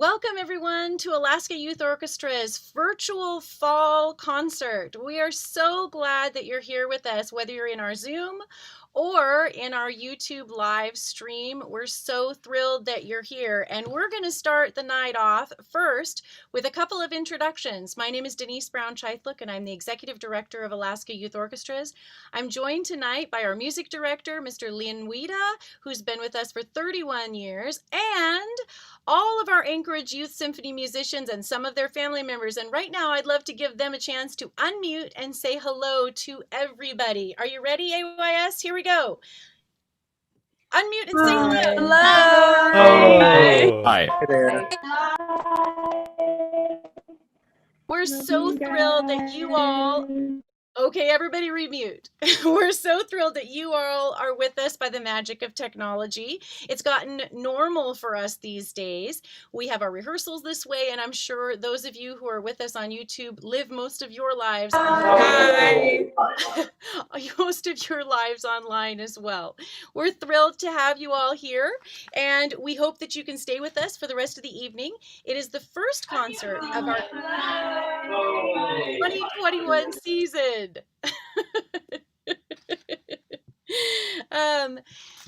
Welcome everyone to Alaska Youth Orchestra's virtual fall concert. We are so glad that you're here with us, whether you're in our Zoom or in our YouTube live stream. We're so thrilled that you're here, and we're going to start the night off first with a couple of introductions. My name is Denise Brown-Chythlook, and I'm the Executive Director of Alaska Youth Orchestras. I'm joined tonight by our Music Director, Mr. Lynn Wida, who's been with us for 31 years, and all of our Anchorage Youth Symphony musicians and some of their family members. And right now, I'd love to give them a chance to unmute and say hello to everybody. Are you ready, AYS? Here we go. Unmute and say hello. Hello. Hi. Hi there. We're so thrilled that you all... Okay, everybody remute. We're so thrilled that you all are with us by the magic of technology. It's gotten normal for us these days. We have our rehearsals this way, and I'm sure those of you who are with us on YouTube live most of your lives online. Most of your lives online as well. We're thrilled to have you all here, and we hope that you can stay with us for the rest of the evening. It is the first concert of our 2021 season.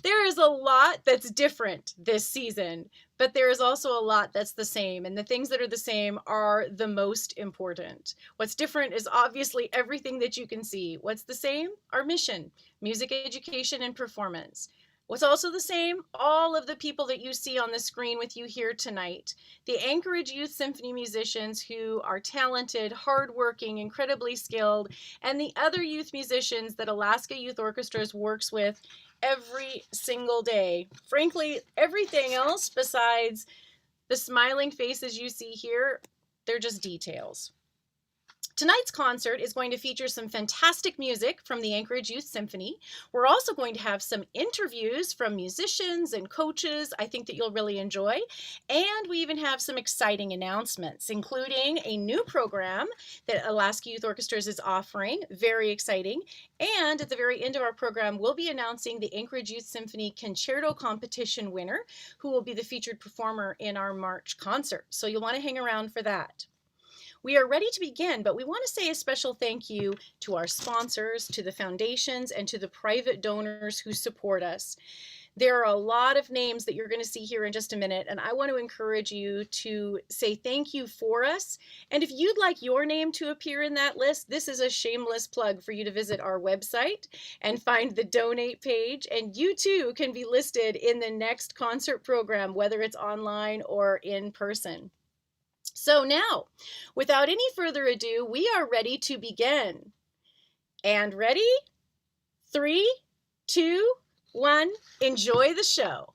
There is a lot that's different this season, but there is also a lot that's the same, and the things that are the same are the most important. What's different is obviously everything that you can see. What's the same? Our mission, music education and performance. What's also the same? All of the people that you see on the screen with you here tonight. The Anchorage Youth Symphony musicians who are talented, hardworking, incredibly skilled, and the other youth musicians that Alaska Youth Orchestras works with every single day. Frankly, everything else besides the smiling faces you see here, they're just details. Tonight's concert is going to feature some fantastic music from the Anchorage Youth Symphony. We're also going to have some interviews from musicians and coaches I think that you'll really enjoy. And we even have some exciting announcements, including a new program that Alaska Youth Orchestras is offering, very exciting. And at the very end of our program, we'll be announcing the Anchorage Youth Symphony Concerto Competition winner, who will be the featured performer in our March concert. So you'll want to hang around for that. We are ready to begin, but we want to say a special thank you to our sponsors, to the foundations, and to the private donors who support us. There are a lot of names that you're going to see here in just a minute, and I want to encourage you to say thank you for us. And if you'd like your name to appear in that list, this is a shameless plug for you to visit our website and find the donate page, and you too can be listed in the next concert program, whether it's online or in person. So now, without any further ado, we are ready to begin. And ready? 3, 2, 1, enjoy the show.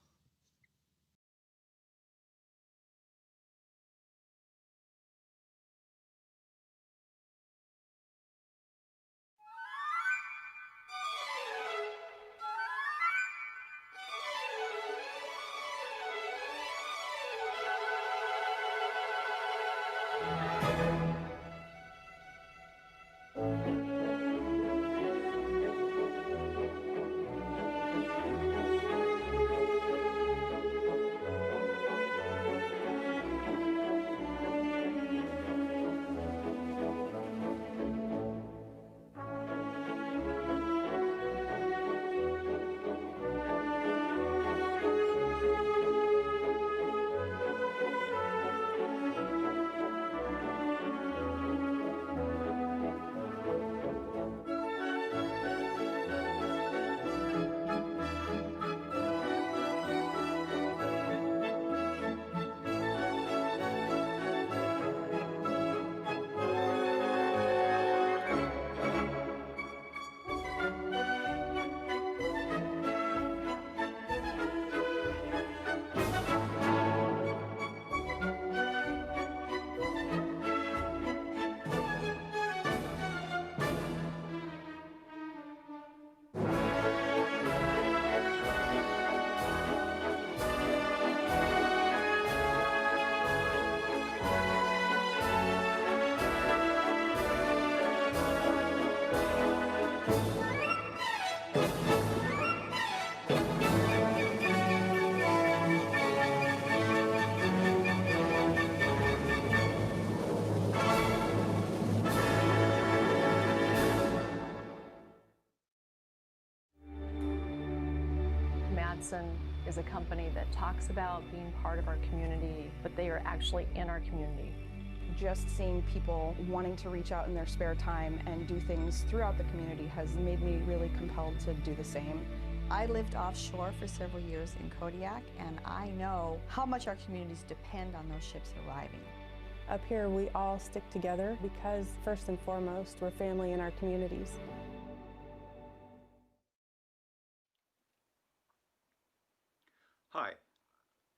Hudson is a company that talks about being part of our community, but they are actually in our community. Just seeing people wanting to reach out in their spare time and do things throughout the community has made me really compelled to do the same. I lived offshore for several years in Kodiak, and I know how much our communities depend on those ships arriving. Up here, we all stick together because, first and foremost, we're family in our communities. Hi,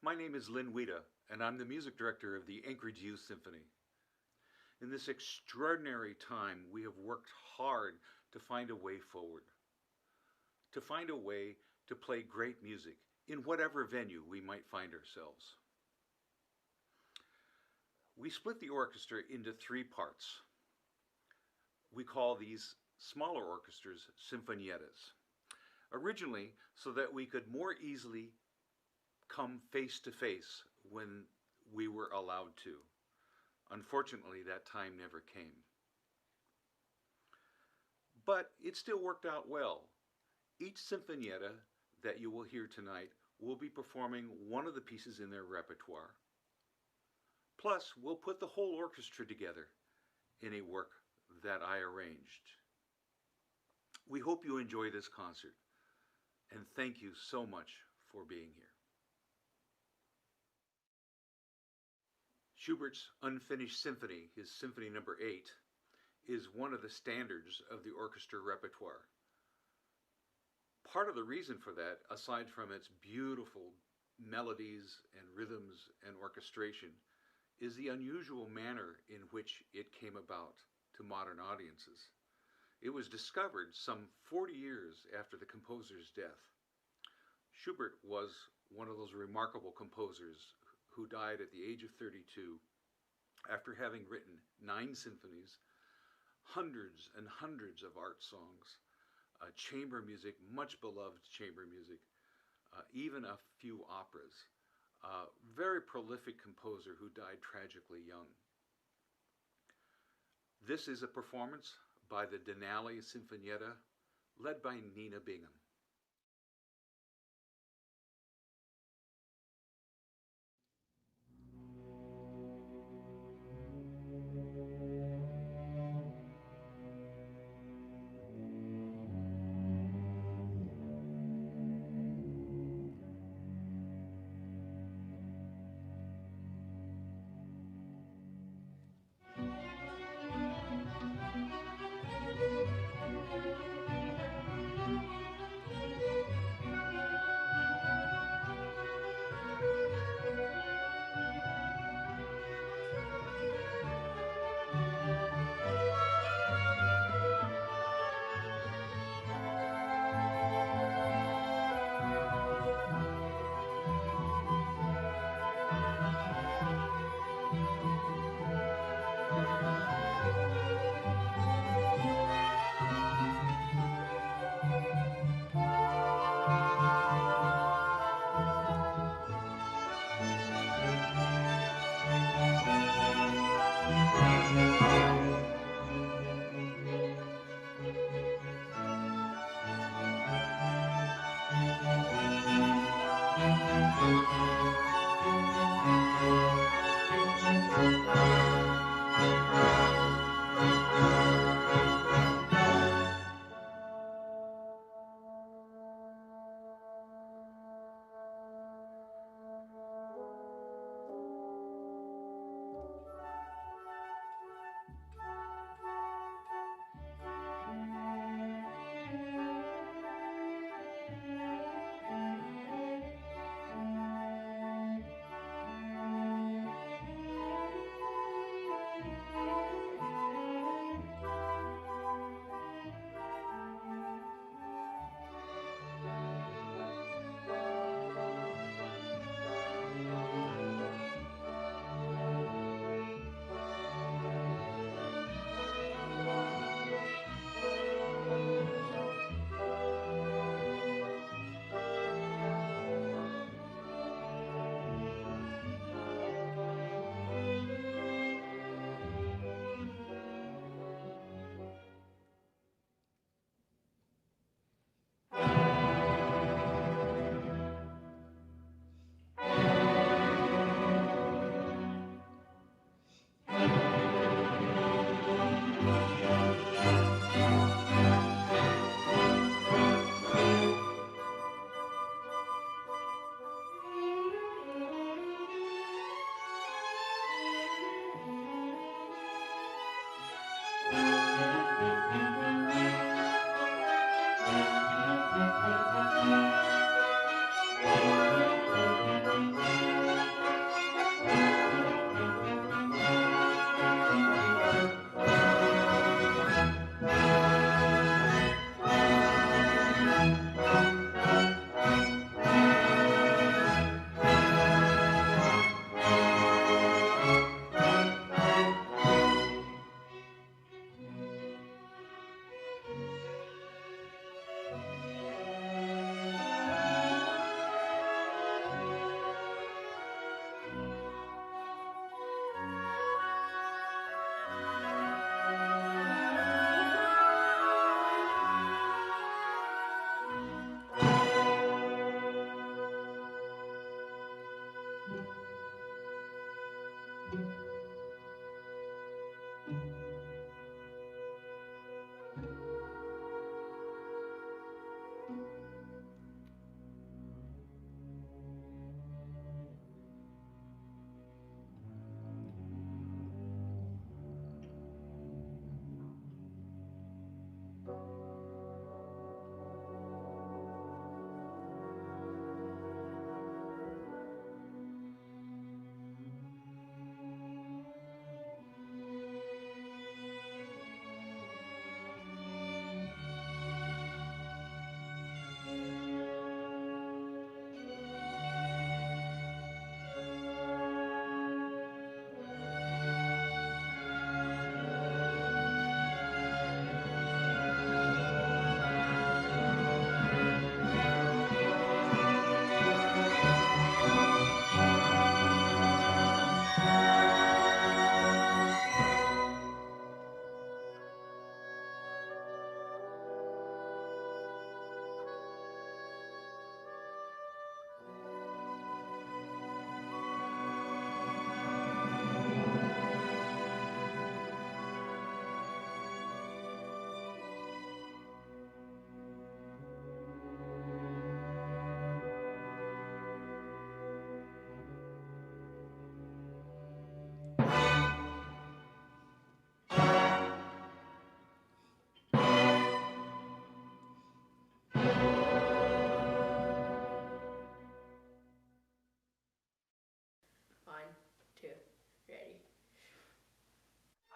my name is Lynn Weta, and I'm the music director of the Anchorage Youth Symphony. In this extraordinary time, we have worked hard to find a way forward, to find a way to play great music in whatever venue we might find ourselves. We split the orchestra into 3 parts. We call these smaller orchestras sinfoniettas, originally so that we could more easily come face to face when we were allowed to. Unfortunately, that time never came. But it still worked out well. Each sinfonietta that you will hear tonight will be performing one of the pieces in their repertoire. Plus, we'll put the whole orchestra together in a work that I arranged. We hope you enjoy this concert, and thank you so much for being here. Schubert's Unfinished Symphony, his Symphony Number 8, is one of the standards of the orchestra repertoire. Part of the reason for that, aside from its beautiful melodies and rhythms and orchestration, is the unusual manner in which it came about to modern audiences. It was discovered some 40 years after the composer's death. Schubert was one of those remarkable composers who died at the age of 32 after having written 9 symphonies, hundreds and hundreds of art songs, chamber music, much beloved chamber music, even a few operas. Very prolific composer who died tragically young. This is a performance by the Denali Sinfonietta, led by Nina Bingham.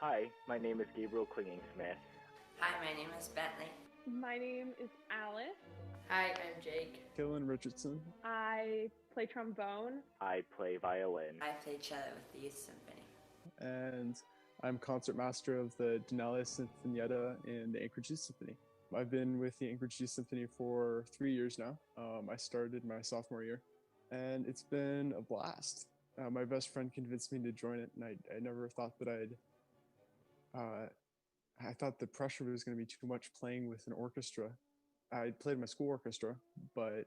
Hi, my name is Gabriel Clinging Smith. Hi, my name is Bentley. My name is Alice. Hi, I'm Jake. Killen Richardson. I play trombone. I play violin. I play cello with the Youth Symphony. And I'm concertmaster of the Denali Sinfonietta and the Anchorage Youth Symphony. I've been with the Anchorage Youth Symphony for 3 years now. I started my sophomore year, and it's been a blast. My best friend convinced me to join it, and I never thought that I thought the pressure was going to be too much playing with an orchestra. I played in my school orchestra, but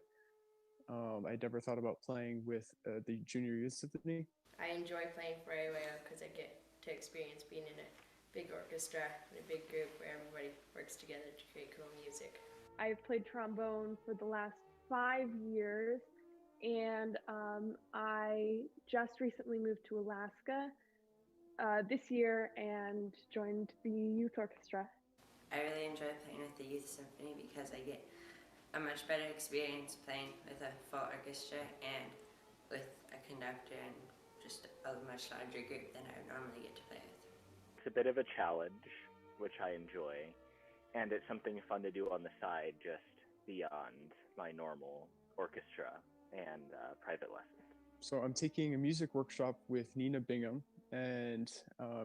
I never thought about playing with the Junior Youth Symphony. I enjoy playing for AYO because I get to experience being in a big orchestra, in a big group where everybody works together to create cool music. I've played trombone for the last 5 years, and I just recently moved to Alaska this year and joined the youth orchestra. I really enjoy playing with the Youth Symphony because I get a much better experience playing with a full orchestra and with a conductor and just a much larger group than I would normally get to play with. It's a bit of a challenge, which I enjoy, and it's something fun to do on the side just beyond my normal orchestra and private lessons. So I'm taking a music workshop with Nina Bingham, and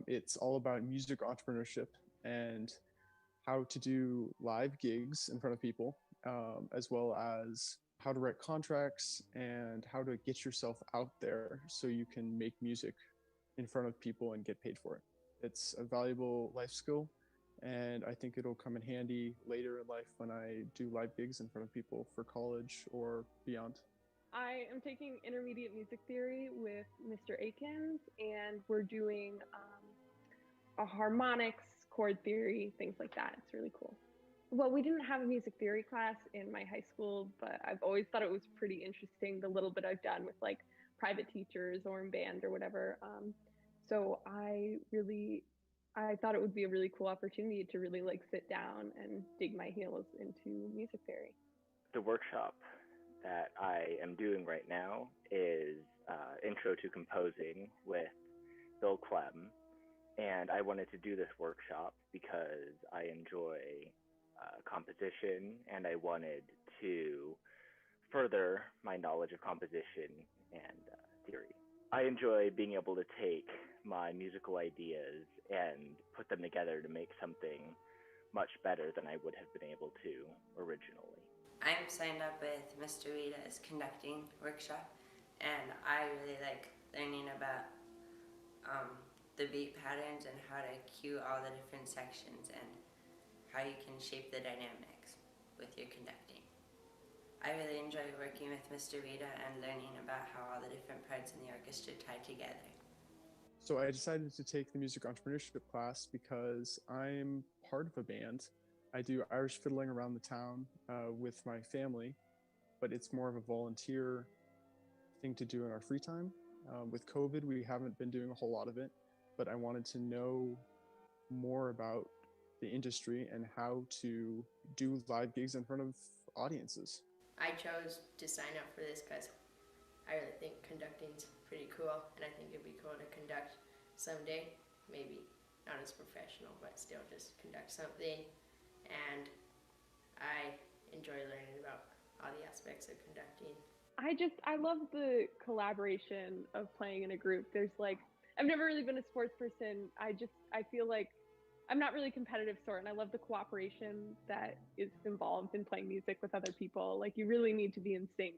it's all about music entrepreneurship and how to do live gigs in front of people, as well as how to write contracts and how to get yourself out there so you can make music in front of people and get paid for it. It's a valuable life skill, and I think it'll come in handy later in life when I do live gigs in front of people for college or beyond. I am taking intermediate music theory with Mr. Akins, and we're doing a harmonics, chord theory, things like that. It's really cool. Well, we didn't have a music theory class in my high school, but I've always thought it was pretty interesting, the little bit I've done with like private teachers or in band or whatever. So I thought it would be a really cool opportunity to really like sit down and dig my heels into music theory. The workshop that I am doing right now is Intro to Composing with Bill Clem, and I wanted to do this workshop because I enjoy composition, and I wanted to further my knowledge of composition and theory. I enjoy being able to take my musical ideas and put them together to make something much better than I would have been able to originally. I'm signed up with Mr. Rita's conducting workshop, and I really like learning about the beat patterns and how to cue all the different sections and how you can shape the dynamics with your conducting. I really enjoy working with Mr. Rita and learning about how all the different parts in the orchestra tie together. So I decided to take the music entrepreneurship class because I'm part of a band. I do Irish fiddling around the town with my family, but it's more of a volunteer thing to do in our free time. With COVID, we haven't been doing a whole lot of it, but I wanted to know more about the industry and how to do live gigs in front of audiences. I chose to sign up for this because I really think conducting's pretty cool, and I think it'd be cool to conduct someday. Maybe not as professional, but still just conduct something. And I enjoy learning about all the aspects of conducting. I love the collaboration of playing in a group. There's like, I've never really been a sports person. I feel like I'm not really competitive sort, and I love the cooperation that is involved in playing music with other people. Like, you really need to be in sync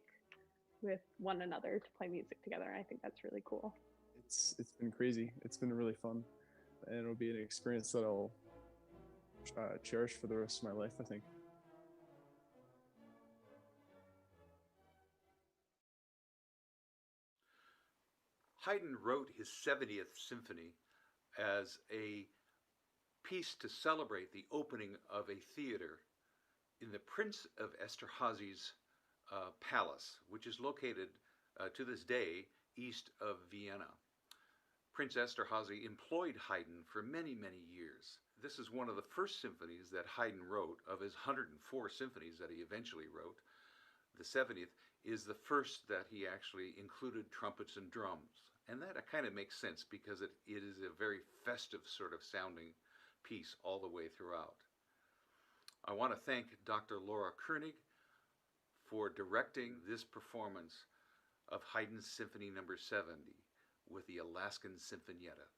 with one another to play music together. And I think that's really cool. It's been crazy. It's been really fun, and it'll be an experience that I'll cherish for the rest of my life, I think. Haydn wrote his 70th symphony as a piece to celebrate the opening of a theater in the Prince of Esterhazy's palace, which is located to this day east of Vienna. Prince Esterhazy employed Haydn for many, many years. This is one of the first symphonies that Haydn wrote of his 104 symphonies that he eventually wrote. The 70th is the first that he actually included trumpets and drums. And that kind of makes sense because it is a very festive sort of sounding piece all the way throughout. I want to thank Dr. Laura Koenig for directing this performance of Haydn's Symphony No. 70 with the Alaskan Sinfonietta.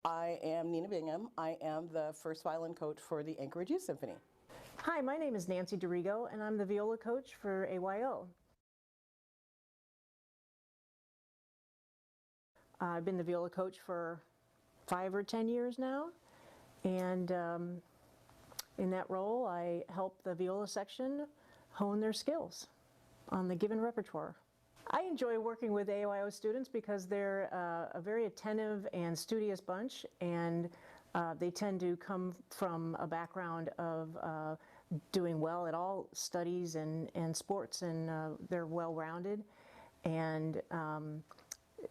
I am Nina Bingham. I am the first violin coach for the Anchorage Youth Symphony. Hi, my name is Nancy DeRigo, and I'm the viola coach for AYO. I've been the viola coach for 5 or 10 years now, and in that role I help the viola section hone their skills on the given repertoire. I enjoy working with AYO students because they're a very attentive and studious bunch, and they tend to come from a background of doing well at all studies and sports, and they're well-rounded, and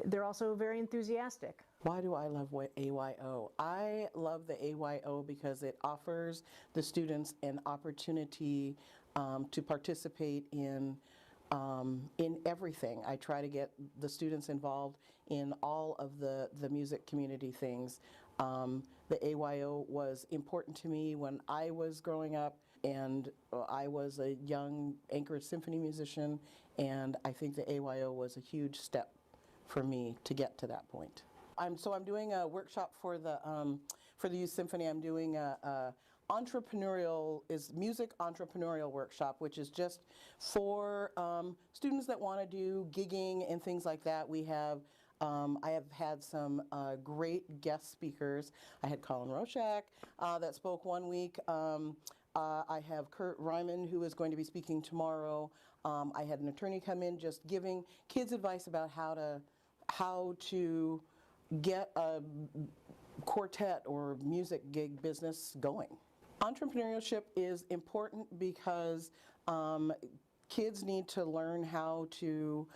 they're also very enthusiastic. Why do I love AYO? I love the AYO because it offers the students an opportunity to participate in everything. I try to get the students involved in all of the music community things. The AYO was important to me when I was growing up, and I was a young Anchorage Symphony musician, and I think the AYO was a huge step for me to get to that point. I'm doing a workshop for the Youth Symphony. I'm doing a music entrepreneurial workshop, which is just for students that want to do gigging and things like that. We have I have had some great guest speakers. I had Colin Roshak that spoke one week. I have Kurt Ryman, who is going to be speaking tomorrow. I had an attorney come in just giving kids advice about how to get a quartet or music gig business going. Entrepreneurship is important because kids need to learn how to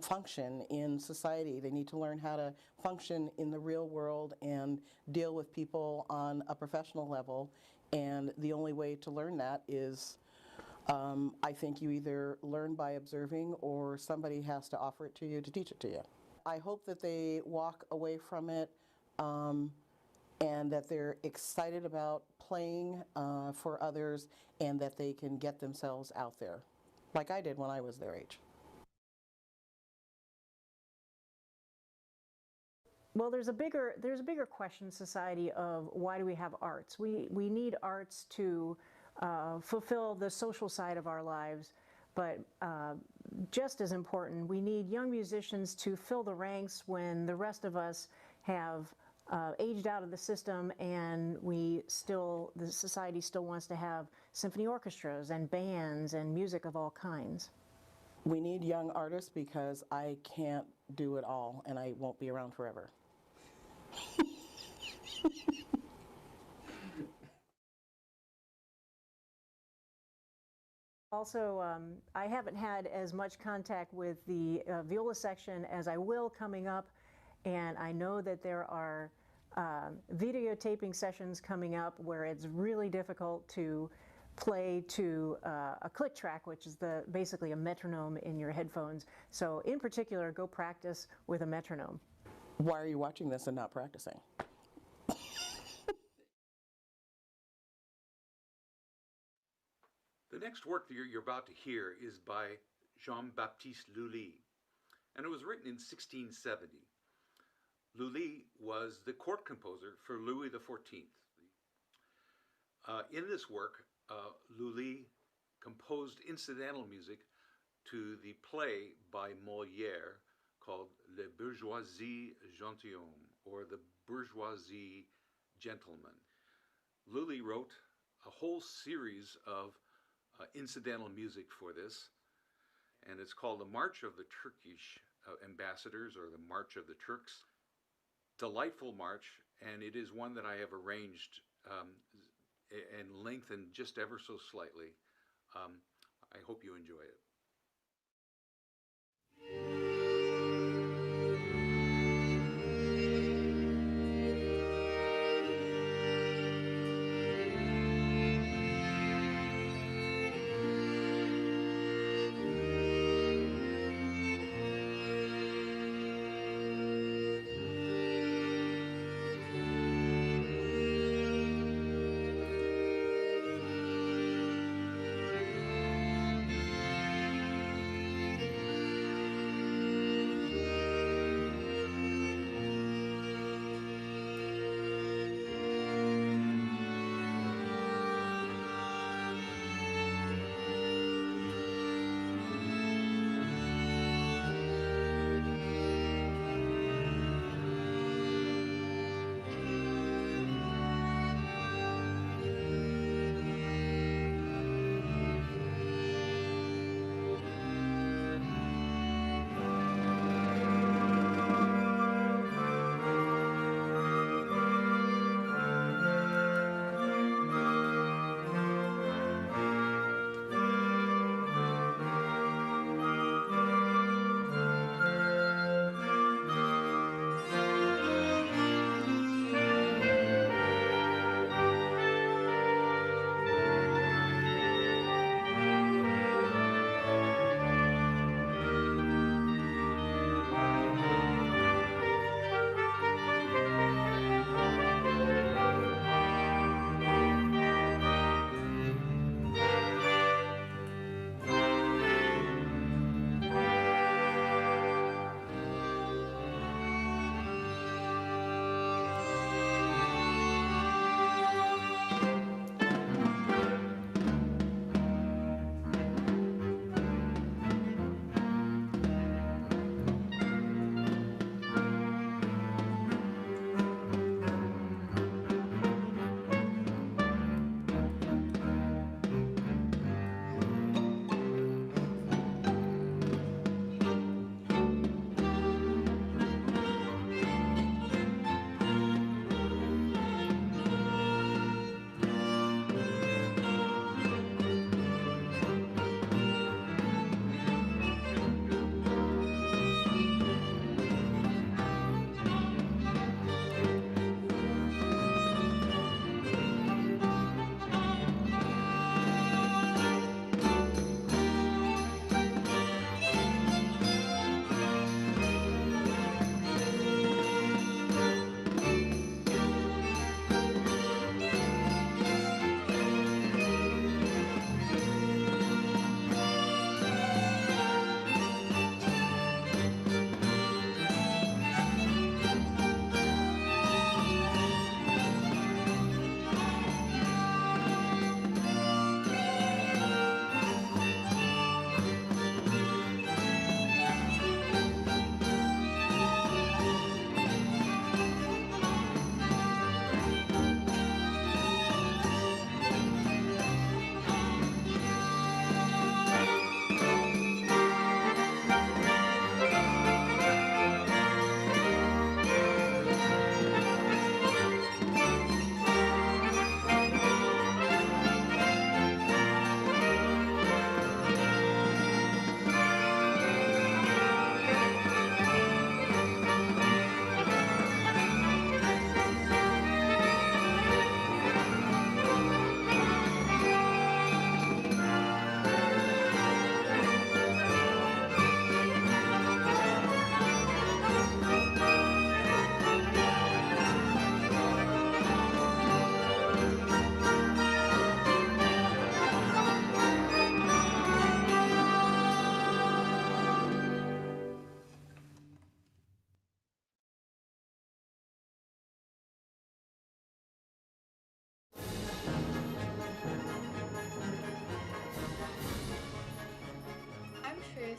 function in society. They need to learn how to function in the real world and deal with people on a professional level. And the only way to learn that is, I think, you either learn by observing or somebody has to offer it to you to teach it to you. I hope that they walk away from it and that they're excited about playing for others, and that they can get themselves out there, like I did when I was their age. Well, there's a bigger question in society of why do we have arts? We need arts to fulfill the social side of our lives, but just as important, we need young musicians to fill the ranks when the rest of us have aged out of the system, and the society still wants to have symphony orchestras and bands and music of all kinds. We need young artists because I can't do it all, and I won't be around forever. Also, I haven't had as much contact with the viola section as I will coming up, and I know that there are videotaping sessions coming up where it's really difficult to play to a click track, which is basically a metronome in your headphones. So in particular, go practice with a metronome. Why are you watching this and not practicing? The next work that you're about to hear is by Jean-Baptiste Lully, and it was written in 1670. Lully was the court composer for Louis XIV. In this work, Lully composed incidental music to the play by Molière called Le Bourgeoisie Gentilhomme, or The Bourgeoisie Gentleman. Lully wrote a whole series of incidental music for this, and it's called the March of the Turkish Ambassadors, or the March of the Turks. Delightful march, and it is one that I have arranged and lengthened just ever so slightly. I hope you enjoy it.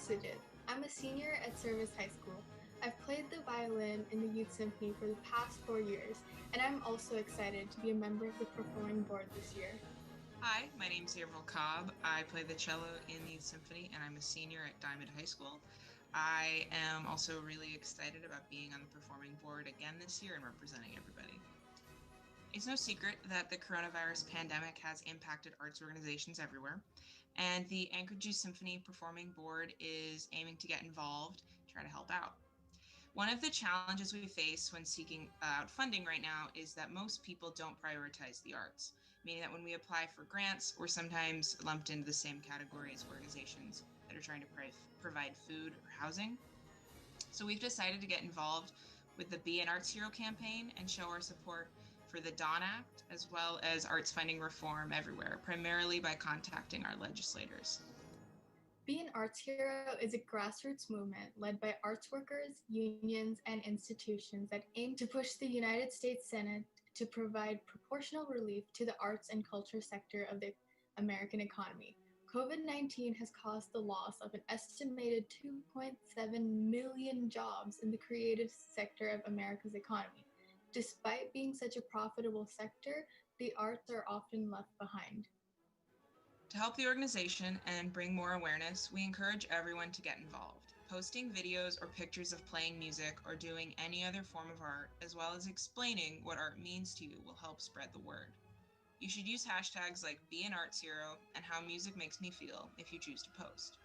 Sujit. I'm a senior at Service High School. I've played the violin in the Youth Symphony for the past 4 years, and I'm also excited to be a member of the performing board this year. Hi, my name's Avril Cobb. I play the cello in the Youth Symphony, and I'm a senior at Diamond High School. I am also really excited about being on the performing board again this year and representing everybody. It's no secret that the coronavirus pandemic has impacted arts organizations everywhere, and the Anchorage Youth Symphony Performing Board is aiming to get involved, try to help out. One of the challenges we face when seeking out funding right now is that most people don't prioritize the arts, meaning that when we apply for grants, we're sometimes lumped into the same category as organizations that are trying to provide food or housing. So we've decided to get involved with the Be an Arts Hero campaign and show our support for the Dawn Act, as well as arts funding reform everywhere, primarily by contacting our legislators. Be an Arts Hero is a grassroots movement led by arts workers, unions, and institutions that aim to push the United States Senate to provide proportional relief to the arts and culture sector of the American economy. COVID-19 has caused the loss of an estimated 2.7 million jobs in the creative sector of America's economy. Despite being such a profitable sector, the arts are often left behind. To help the organization and bring more awareness, we encourage everyone to get involved. Posting videos or pictures of playing music or doing any other form of art, as well as explaining what art means to you, will help spread the word. You should use hashtags like #BeAnArtsHero and How Music Makes Me Feel if you choose to post.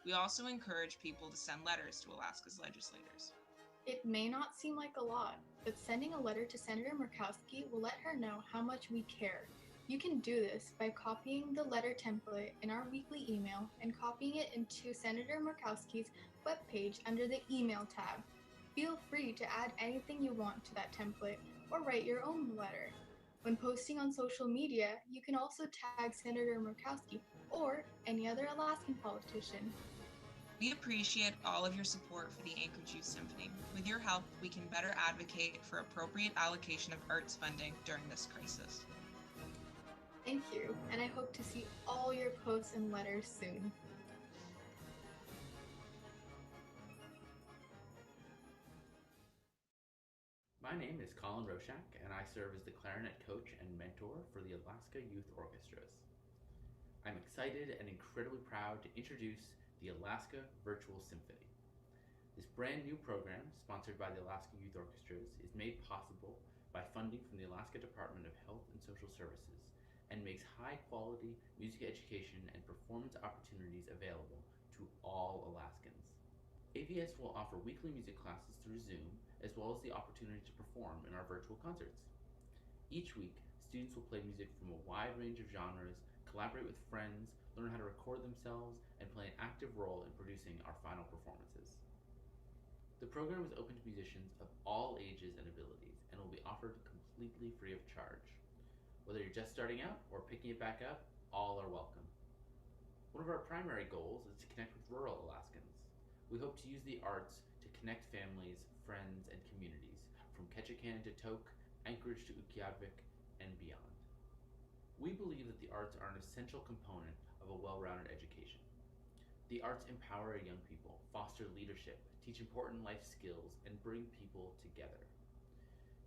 We also encourage people to send letters to Alaska's legislators. It may not seem like a lot, but sending a letter to Senator Murkowski will let her know how much we care. You can do this by copying the letter template in our weekly email and copying it into Senator Murkowski's webpage under the email tab. Feel free to add anything you want to that template or write your own letter. When posting on social media, you can also tag Senator Murkowski or any other Alaskan politician. We appreciate all of your support for the Anchorage Youth Symphony. With your help, we can better advocate for appropriate allocation of arts funding during this crisis. Thank you, and I hope to see all your posts and letters soon. My name is Colin Roshak, and I serve as the clarinet coach and mentor for the Alaska Youth Orchestras. I'm excited and incredibly proud to introduce the Alaska Virtual Symphony. This brand new program, sponsored by the Alaska Youth Orchestras, is made possible by funding from the Alaska Department of Health and Social Services and makes high-quality music education and performance opportunities available to all Alaskans. AVS will offer weekly music classes through Zoom, as well as the opportunity to perform in our virtual concerts. Each week, students will play music from a wide range of genres, collaborate with friends, learn how to record themselves, and play an active role in producing our final performances. The program is open to musicians of all ages and abilities and will be offered completely free of charge. Whether you're just starting out or picking it back up, all are welcome. One of our primary goals is to connect with rural Alaskans. We hope to use the arts to connect families, friends, and communities from Ketchikan to Tok, Anchorage to Utqiagvik, and beyond. We believe that the arts are an essential component of a well-rounded education. The arts empower young people, foster leadership, teach important life skills, and bring people together.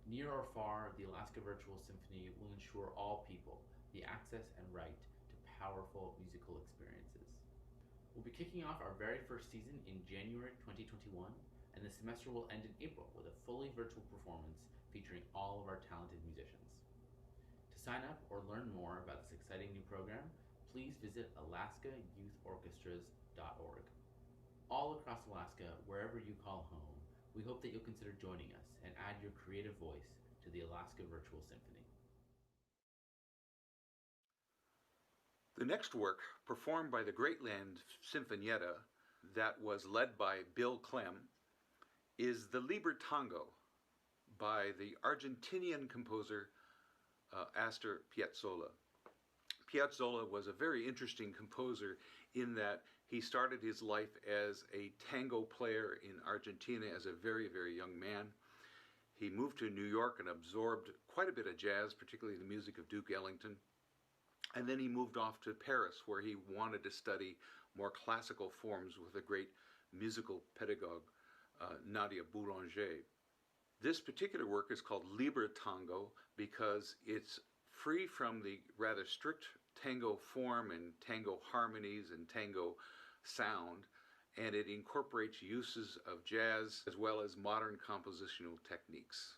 Near or far, the Alaska Virtual Symphony will ensure all people the access and right to powerful musical experiences. We'll be kicking off our very first season in January 2021, and the semester will end in April with a fully virtual performance featuring all of our talented musicians. To sign up or learn more about this exciting new program, please visit alaskayouthorchestras.org. All across Alaska, wherever you call home, we hope that you'll consider joining us and add your creative voice to the Alaska Virtual Symphony. The next work, performed by the Greatland Sinfonietta, that was led by Bill Clem, is the Liber Tango by the Argentinian composer Astor Piazzolla. Piazzolla was a very interesting composer in that he started his life as a tango player in Argentina as a very, very young man. He moved to New York and absorbed quite a bit of jazz, particularly the music of Duke Ellington. And then he moved off to Paris, where he wanted to study more classical forms with a great musical pedagogue, Nadia Boulanger. This particular work is called Libre Tango because it's free from the rather strict tango form and tango harmonies and tango sound, and it incorporates uses of jazz as well as modern compositional techniques.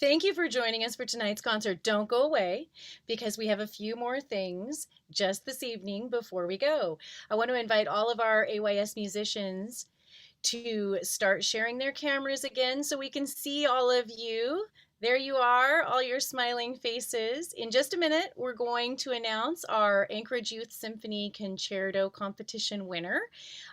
thank you for joining us for tonight's concert. Don't go away because we have a few more things just this evening before we go. I want to invite all of our AYS musicians to start sharing their cameras again so we can see all of you. There you are, all your smiling faces. In just a minute, we're going to announce our Anchorage Youth Symphony Concerto competition winner.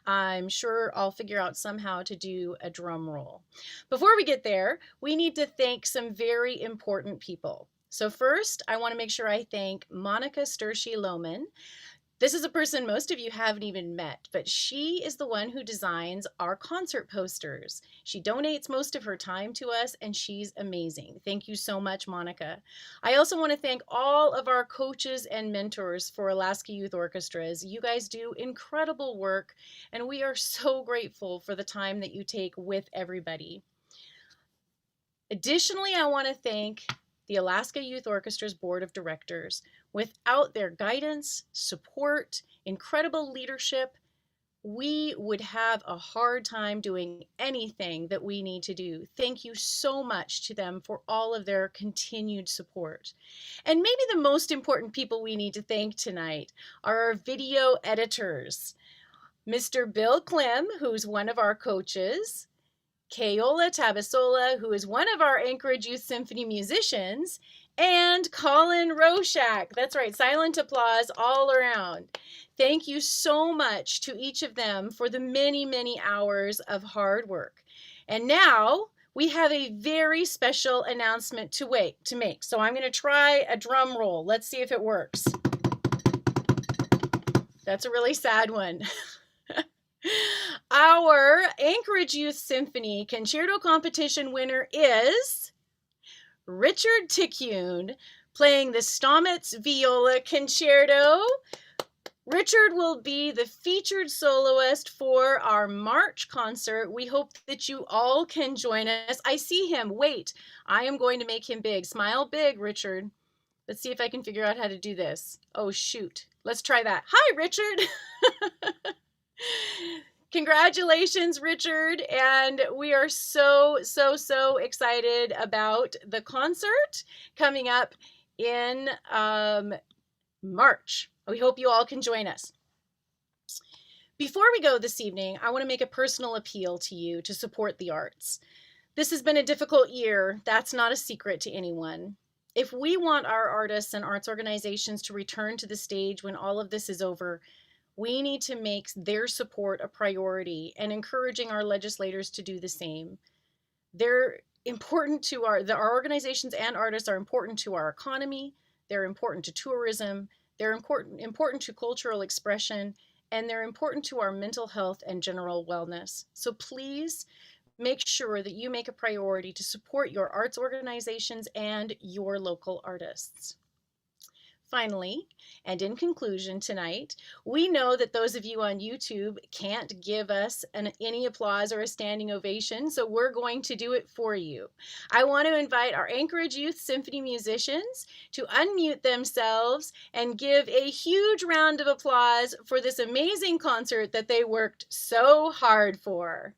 I'm sure I'll figure out somehow to do a drum roll. Before we get there, we need to thank some very important people. So first, I want to make sure I thank Monica Sturshey-Lohman. This is a person most of you haven't even met, but she is the one who designs our concert posters. She donates most of her time to us, and she's amazing. Thank you so much, Monica. I also want to thank all of our coaches and mentors for Alaska Youth Orchestras. You guys do incredible work, and we are so grateful for the time that you take with everybody. Additionally, I want to thank the Alaska Youth Orchestra's Board of Directors. Without their guidance, support, incredible leadership, we would have a hard time doing anything that we need to do. Thank you so much to them for all of their continued support. And maybe the most important people we need to thank tonight are our video editors. Mr. Bill Clem, who's one of our coaches, Kayola Tabasola, who is one of our Anchorage Youth Symphony musicians, and Colin Roshak. That's right, silent applause all around. Thank you so much to each of them for the many, many hours of hard work. And now we have a very special announcement to make. So I'm going to try a drum roll. Let's see if it works. That's a really sad one. Our Anchorage Youth Symphony Concerto competition winner is Richard Tickune, playing the Stamets Viola Concerto. Richard will be the featured soloist for our March concert. We hope that you all can join us. I see him. Wait, I am going to make him big. Smile big, Richard. Let's see if I can figure out how to do this. Oh, shoot. Let's try that. Hi, Richard. Congratulations, Richard. And we are so excited about the concert coming up in March. We hope you all can join us. Before we go this evening, I want to make a personal appeal to you to support the arts. This has been a difficult year. That's not a secret to anyone. If we want our artists and arts organizations to return to the stage when all of this is over, we need to make their support a priority and encouraging our legislators to do the same. They're important to our organizations and artists are important to our economy. They're important to tourism. They're important to cultural expression, and they're important to our mental health and general wellness. So please make sure that you make a priority to support your arts organizations and your local artists. Finally, and in conclusion tonight, we know that those of you on YouTube can't give us any applause or a standing ovation, so we're going to do it for you. I want to invite our Anchorage Youth Symphony musicians to unmute themselves and give a huge round of applause for this amazing concert that they worked so hard for.